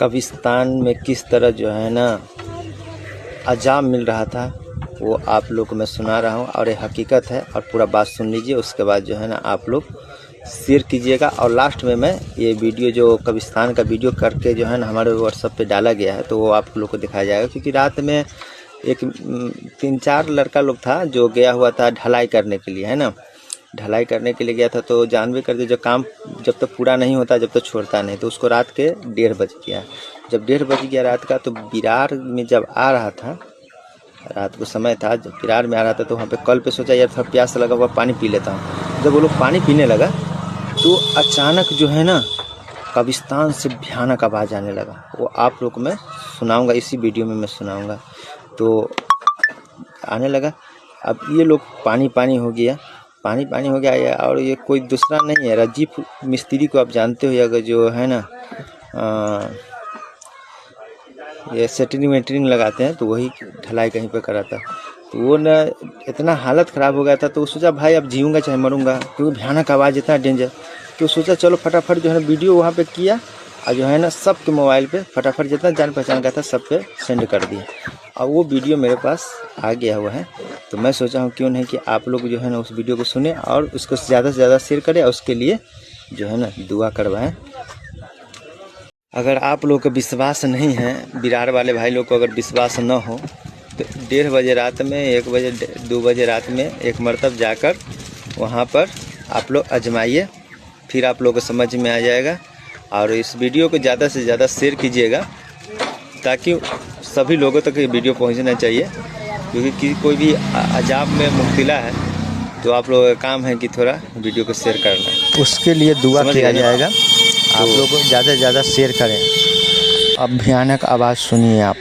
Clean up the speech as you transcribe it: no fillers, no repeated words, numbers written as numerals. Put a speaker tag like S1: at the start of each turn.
S1: कब्रिस्तान में किस तरह जो है ना अजाब मिल रहा था वो आप लोग को मैं सुना रहा हूँ और ये हकीकत है। और पूरा बात सुन लीजिए, उसके बाद जो है ना आप लोग शेयर कीजिएगा। और लास्ट में मैं ये वीडियो जो कब्रिस्तान का वीडियो करके जो है ना हमारे व्हाट्सएप पे डाला गया है तो वो आप लोग को दिखाया जाएगा। क्योंकि रात में एक 3-4 लड़का लोग था जो गया हुआ था ढलाई करने के लिए, है ना। ढलाई करने के लिए गया था तो जानवे कर दे, जो काम जब तक पूरा नहीं होता जब तक छोड़ता नहीं। तो उसको रात के 1:30 बज गया। जब 1:30 बज गया रात का, तो बिरार में जब आ रहा था, रात को समय था, जब बिरार में आ रहा था तो वहाँ पे कल पे सोचा यार थोड़ा प्यास लगा हुआ पानी पी लेता हूँ। जब वो लोग पानी पीने लगा तो अचानक जो है ना कब्रिस्तान से भयानक आवाज़ आने लगा। वो आप लोग को मैं सुनाऊँगा, इसी वीडियो में मैं सुनाऊँगा। तो आने लगा, अब ये लोग पानी हो गया, पानी हो गया। और ये कोई दूसरा नहीं है, रजीफ मिस्त्री को आप जानते हो, अगर जो है ना ये सेटरिंग वेटरिंग लगाते हैं तो वही ढलाई कहीं पे करा था। तो वो ना इतना हालत ख़राब हो गया था तो सोचा भाई अब जीऊँगा चाहे मरूँगा, क्योंकि भयानक आवाज़ इतना डेंजर। तो सोचा चलो फटाफट जो है ना वीडियो वहाँ पे किया और जो है ना सबके मोबाइल पे फटाफट जितना जान पहचान का था सब पे सेंड कर दिया। और वो वीडियो मेरे पास आ गया हुआ है। तो मैं सोचा हूँ क्यों नहीं कि आप लोग जो है ना उस वीडियो को सुने और उसको ज़्यादा से ज़्यादा शेयर करें और उसके लिए जो है ना दुआ करवाएं। अगर आप लोग को विश्वास नहीं है, बिरार वाले भाई लोग को अगर विश्वास न हो तो 1:30 बजे रात में, 1 बजे 2 बजे रात में एक मरतब जाकर वहाँ पर आप लोग आजमाइए, फिर आप लोग को समझ में आ जाएगा। और इस वीडियो को ज़्यादा से ज़्यादा शेयर कीजिएगा ताकि सभी लोगों तक ये वीडियो पहुँचना चाहिए। क्योंकि कोई भी अजाब में मुब्तला है तो आप लोगों का काम है कि थोड़ा वीडियो को शेयर करना,
S2: उसके लिए दुआ किया जाएगा।
S1: तो
S2: आप लोग ज़्यादा से ज़्यादा शेयर करें। अब भयानक आवाज़ सुनिए आप।